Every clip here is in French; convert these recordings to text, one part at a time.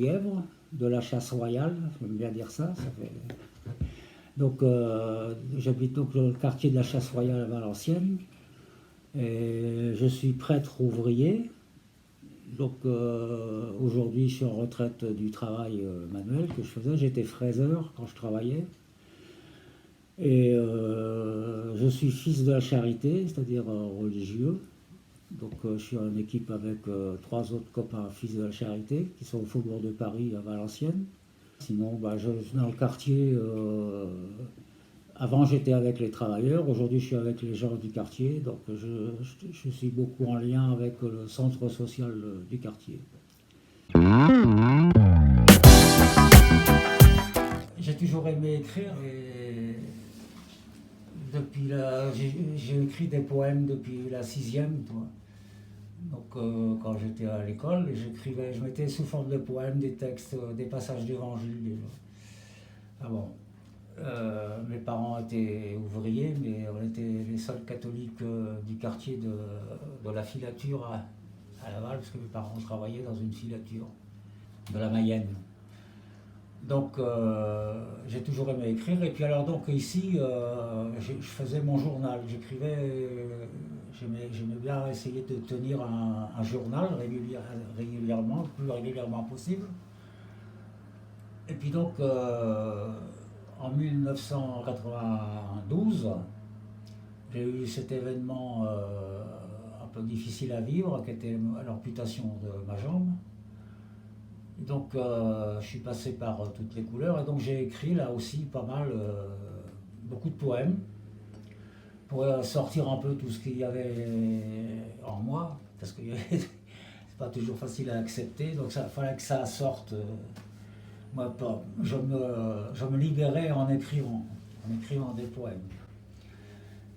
lièvre, de la chasse royale, j'aime bien dire ça. Donc j'habite donc dans le quartier de la chasse royale à Valenciennes. Et je suis prêtre ouvrier. Donc aujourd'hui je suis en retraite du travail manuel que je faisais. J'étais fraiseur quand je travaillais. Et je suis fils de la charité, c'est-à-dire religieux. Donc je suis en équipe avec trois autres copains fils de la charité qui sont au faubourg de Paris à Valenciennes. Sinon, dans le quartier, avant j'étais avec les travailleurs, aujourd'hui je suis avec les gens du quartier, donc je suis beaucoup en lien avec le centre social du quartier. J'ai toujours aimé écrire et j'ai écrit des poèmes depuis la sixième. Donc quand j'étais à l'école, je mettais sous forme de poèmes des textes, des passages d'évangile. Ah bon. Mes parents étaient ouvriers, mais on était les seuls catholiques du quartier de la filature à Laval, parce que mes parents travaillaient dans une filature de la Mayenne. Donc j'ai toujours aimé écrire. Et puis alors donc ici, je faisais mon journal. J'aimais bien essayer de tenir un journal régulièrement, le plus régulièrement possible. Et puis donc en 1992, j'ai eu cet événement un peu difficile à vivre, qui était l'amputation de ma jambe. Donc je suis passé par toutes les couleurs et donc j'ai écrit là aussi pas mal, beaucoup de poèmes pour sortir un peu tout ce qu'il y avait en moi, parce que c'est pas toujours facile à accepter, donc il fallait que ça sorte. Moi, je me libérais en écrivant des poèmes.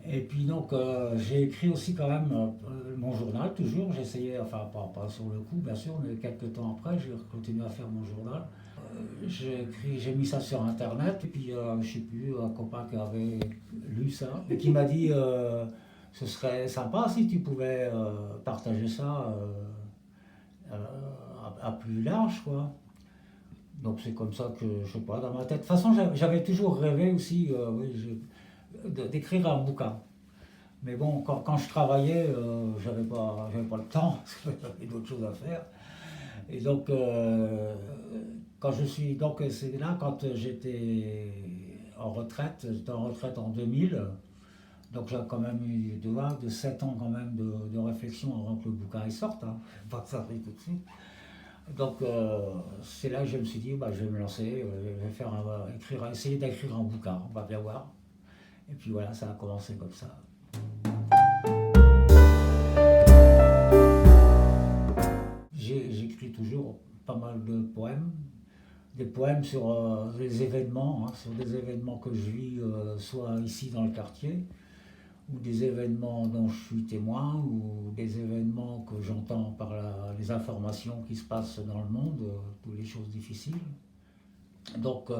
Et puis donc j'ai écrit aussi quand même mon journal, toujours. J'essayais, enfin pas sur le coup bien sûr, mais quelques temps après, j'ai continué à faire mon journal. J'ai mis ça sur internet, et puis je sais plus, un copain qui avait lu ça, et qui m'a dit ce serait sympa si tu pouvais partager ça à plus large, quoi. Donc c'est comme ça que, je sais pas, dans ma tête. De toute façon, j'avais toujours rêvé aussi d'écrire un bouquin. Mais bon, quand je travaillais, j'avais pas le temps, parce que j'avais d'autres choses à faire. Et donc, c'est là, quand j'étais j'étais en retraite en 2000, donc j'ai quand même eu de 7 ans quand même de réflexion avant que le bouquin il sorte, hein. Pas que ça arrive tout de suite. Donc c'est là que je me suis dit, je vais me lancer, je vais essayer d'écrire un bouquin, on va bien voir. Et puis voilà, ça a commencé comme ça. J'écris toujours pas mal de poèmes, des poèmes sur les événements, hein, sur des événements que je vis, soit ici dans le quartier, ou des événements dont je suis témoin, ou des événements que j'entends par les informations qui se passent dans le monde, toutes les choses difficiles. Donc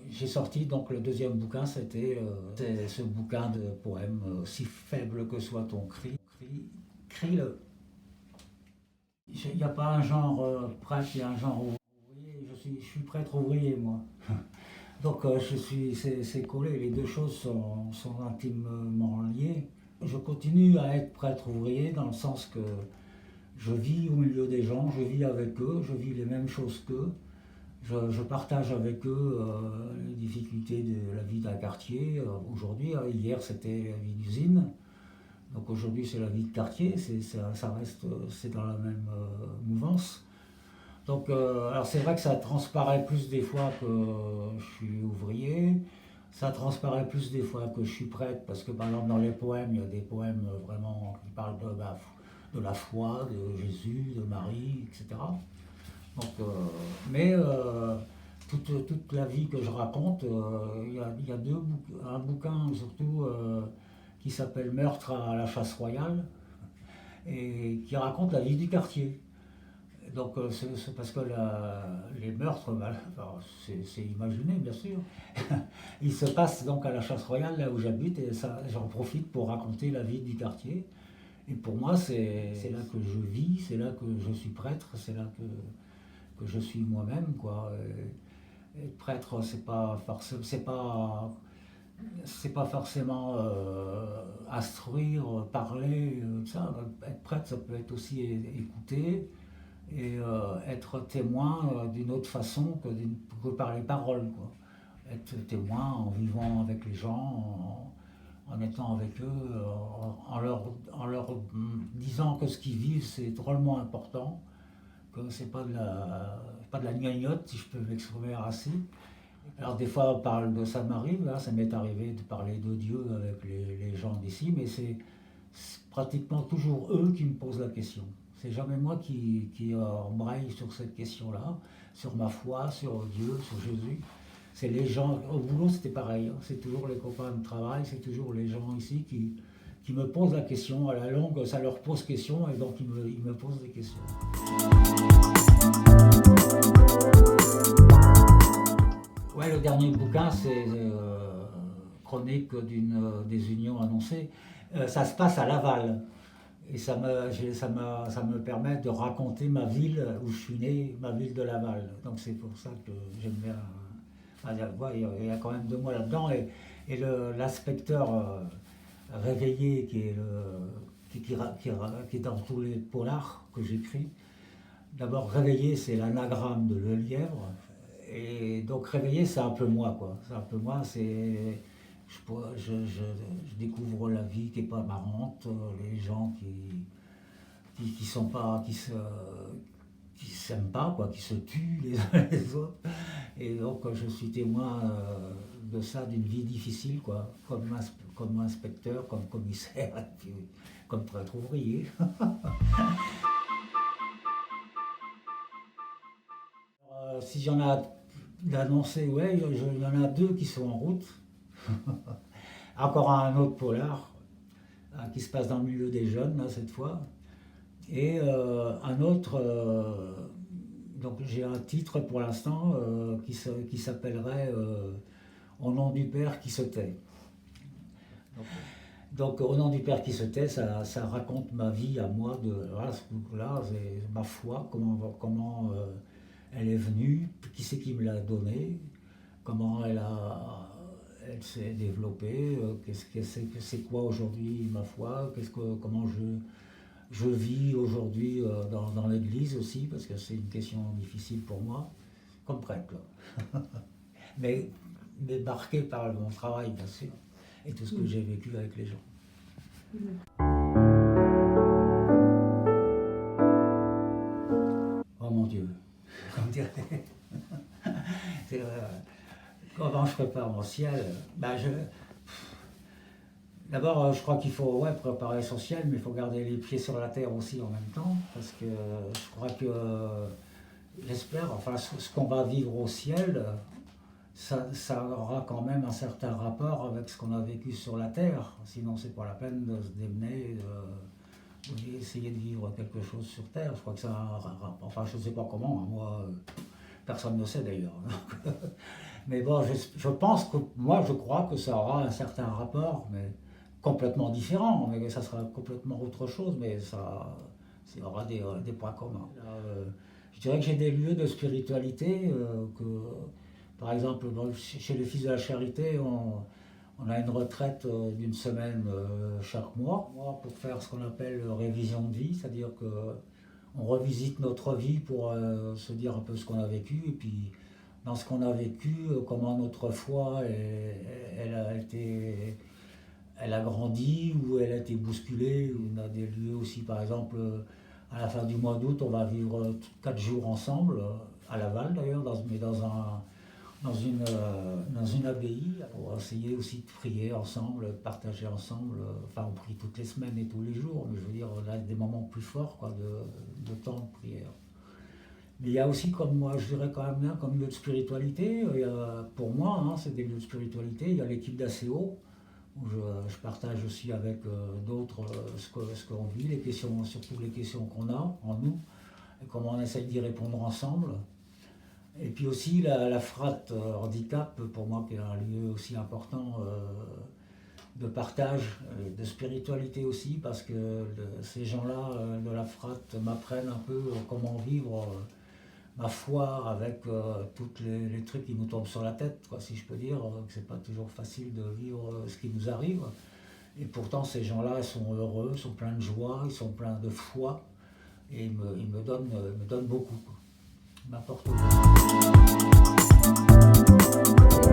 j'ai sorti donc le deuxième bouquin, c'était ce bouquin de poèmes, si faible que soit ton cri, crie-le. Il n'y a pas un genre prêtre, il y a un genre ouvrier. Je suis prêtre ouvrier, moi. Donc c'est collé, les deux choses sont intimement liées. Je continue à être prêtre ouvrier dans le sens que je vis au milieu des gens, je vis avec eux, je vis les mêmes choses qu'eux. Je partage avec eux les difficultés de la vie d'un quartier. Aujourd'hui, hier c'était la vie d'usine. Donc aujourd'hui c'est la vie de quartier, ça reste, c'est dans la même mouvance. Donc alors c'est vrai que ça transparaît plus des fois que je suis ouvrier, ça transparaît plus des fois que je suis prêtre, parce que par exemple dans les poèmes, il y a des poèmes vraiment qui parlent de la foi, de Jésus, de Marie, etc. Donc, toute la vie que je raconte, il y a un bouquin surtout qui s'appelle Meurtre à la chasse royale, et qui raconte la vie du quartier. Donc c'est parce que les meurtres, c'est imaginé bien sûr, ils se passent donc à la chasse royale, là où j'habite, et j'en profite pour raconter la vie du quartier. Et pour moi, c'est là que je vis, c'est là que je suis prêtre, c'est là que que je suis moi-même, quoi. Et être prêtre, c'est pas forcément instruire, parler, ça. Être prêtre, ça peut être aussi écouter et être témoin d'une autre façon que par les paroles, quoi. Être témoin en vivant avec les gens, en étant avec eux, en leur disant que ce qu'ils vivent c'est drôlement important, que c'est pas de la gnognotte, si je peux m'exprimer ainsi. Alors des fois on parle de ça m'arrive, hein, ça m'est arrivé de parler de Dieu avec les gens d'ici, mais c'est pratiquement toujours eux qui me posent la question. C'est jamais moi qui embraye sur cette question-là, sur ma foi, sur Dieu, sur Jésus. C'est les gens, au boulot c'était pareil, hein. C'est toujours les copains de travail, c'est toujours les gens ici qui me posent la question. À la longue, ça leur pose question et donc ils me posent des questions. Ouais, le dernier bouquin, c'est Chronique d'une désunion annoncée. Ça se passe à Laval. Et ça me permet de raconter ma ville où je suis né, ma ville de Laval. Donc c'est pour ça que j'aime bien. Il y a quand même 2 mois là-dedans. Et l'inspecteur Réveillé, qui est dans tous les polars que j'écris. D'abord, Réveillé, c'est l'anagramme de Le Lièvre. Et donc, Réveillé, c'est un peu moi, quoi. C'est un peu moi, c'est. Je découvre la vie qui n'est pas marrante, les gens qui sont pas, qui s'aiment pas, quoi, qui se tuent les uns les autres. Et donc je suis témoin de ça, d'une vie difficile, quoi, comme inspecteur, comme commissaire, et puis, comme prêtre ouvrier. Si j'en ai d'annoncer, ouais, il y en a 2 qui sont en route. Encore un autre polar qui se passe dans le milieu des jeunes, là, cette fois. Et un autre, donc j'ai un titre pour l'instant qui s'appellerait Au nom du Père qui se tait. Donc Au nom du Père qui se tait, ça raconte ma vie à moi, voilà, ce coup-là, c'est ma foi, comment elle est venue, qui c'est qui me l'a donnée, comment elle s'est développée, c'est quoi aujourd'hui ma foi, comment je vis aujourd'hui dans l'église aussi, parce que c'est une question difficile pour moi, comme prêtre, là. mais, mais marqué par mon travail, bien sûr, et tout ce que j'ai vécu avec les gens. Oh mon Dieu, comme dirait. Comment je prépare mon ciel? D'abord, je crois qu'il faut préparer son ciel, mais il faut garder les pieds sur la terre aussi en même temps, parce que je crois que, j'espère, enfin, ce qu'on va vivre au ciel, ça aura quand même un certain rapport avec ce qu'on a vécu sur la terre. Sinon, c'est pas la peine de se démener, d'essayer de vivre quelque chose sur terre. Je crois que ça a un rapport. Enfin, je ne sais pas comment, hein, moi, personne ne sait d'ailleurs. Mais bon, je pense que, moi, je crois que ça aura un certain rapport, mais complètement différent, mais ça sera complètement autre chose, mais ça aura des points communs. Je dirais que j'ai des lieux de spiritualité, par exemple, chez les Fils de la Charité, on a une retraite d'une semaine chaque mois pour faire ce qu'on appelle révision de vie, c'est-à-dire qu'on revisite notre vie pour se dire un peu ce qu'on a vécu, et puis dans ce qu'on a vécu, comment notre foi elle a grandi, ou elle a été bousculée. On a des lieux aussi, par exemple, à la fin du mois d'août, on va vivre 4 jours ensemble, à Laval d'ailleurs, mais dans une abbaye, pour essayer aussi de prier ensemble, de partager ensemble. Enfin, on prie toutes les semaines et tous les jours, mais je veux dire, on a des moments plus forts, quoi, de temps de prière. Mais il y a aussi, comme moi, je dirais quand même bien, comme lieu de spiritualité, pour moi, hein, c'est des lieux de spiritualité. Il y a l'équipe d'ACO, où je partage aussi avec d'autres ce qu'on vit, les questions, surtout les questions qu'on a en nous, et comment on essaye d'y répondre ensemble. Et puis aussi la Frate Handicap, pour moi, qui est un lieu aussi important de partage, de spiritualité aussi, parce que ces gens-là de la Frate m'apprennent un peu comment vivre ma foi avec tous les trucs qui nous tombent sur la tête, quoi, si je peux dire, que c'est pas toujours facile de vivre ce qui nous arrive. Et pourtant, ces gens-là sont heureux, sont pleins de joie, ils sont pleins de foi, et ils me donnent beaucoup, quoi. Ils m'apportent beaucoup.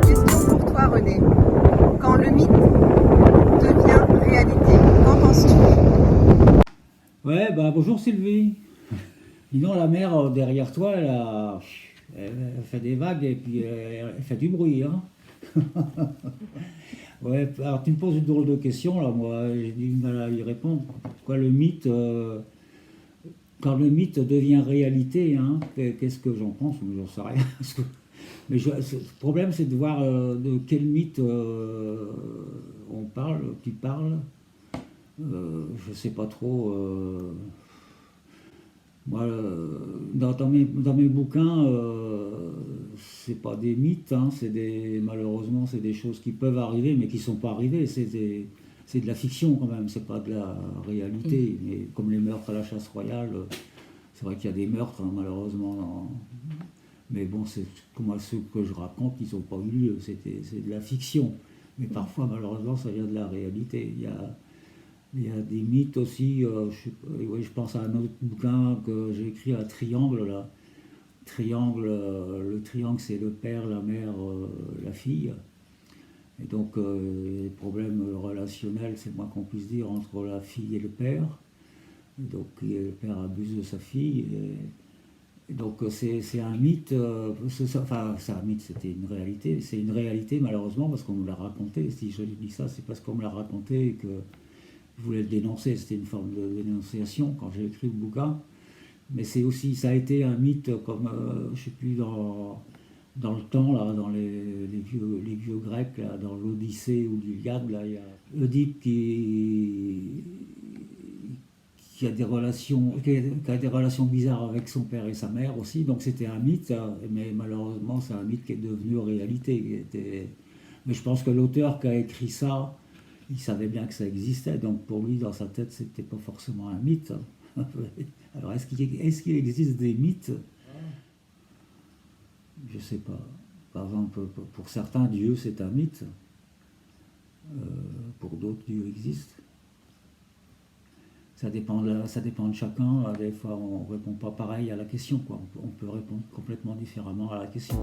Une question pour toi, René. Quand le mythe devient réalité, qu'en penses-tu? Ouais, bah bonjour Sylvie. Dis donc, la mer derrière toi, elle fait des vagues et puis elle fait du bruit, hein. Ouais, alors tu me poses une drôle de question, là, moi, j'ai du mal à y répondre. Quoi, le mythe, quand le mythe devient réalité, hein, qu'est-ce que j'en pense? J'en sais rien. Mais le problème, c'est de voir de quel mythe on parle, tu parles. Je sais pas trop. Moi, dans mes bouquins, c'est pas des mythes, hein, malheureusement, c'est des choses qui peuvent arriver, mais qui sont pas arrivées. C'est de la fiction quand même, c'est pas de la réalité. Mais comme les meurtres à la chasse royale, c'est vrai qu'il y a des meurtres, hein, malheureusement. Mais bon, c'est comme ceux que je raconte, ils n'ont pas eu lieu, c'est de la fiction. Mais parfois, malheureusement, ça vient de la réalité. Il y a des mythes aussi, je pense à un autre bouquin que j'ai écrit, à Triangle, là. Triangle, le triangle, c'est le père, la mère, la fille. Et donc, les problèmes relationnels, c'est le moins qu'on puisse dire, entre la fille et le père. Et donc, le père abuse de sa fille. Et donc, c'est un mythe, enfin, c'est un mythe, c'était une réalité. C'est une réalité, malheureusement, parce qu'on nous l'a raconté. Si je dis ça, c'est parce qu'on me l'a raconté et que je voulais le dénoncer, c'était une forme de dénonciation quand j'ai écrit le bouquin. Mais c'est aussi, ça a été un mythe comme, je sais plus, dans le temps, là, dans les vieux Grecs, là, dans l'Odyssée ou l'Iliade, là, il y a Oedipe qui a des relations bizarres avec son père et sa mère aussi. Donc c'était un mythe, mais malheureusement c'est un mythe qui est devenu réalité. Mais je pense que l'auteur qui a écrit ça, il savait bien que ça existait, donc pour lui, dans sa tête, c'était pas forcément un mythe. Alors, est-ce qu'il existe des mythes? Je sais pas. Par exemple, pour certains, Dieu, c'est un mythe. Pour d'autres, Dieu existe. Ça dépend de chacun. Des fois, on ne répond pas pareil à la question, quoi. On peut répondre complètement différemment à la question.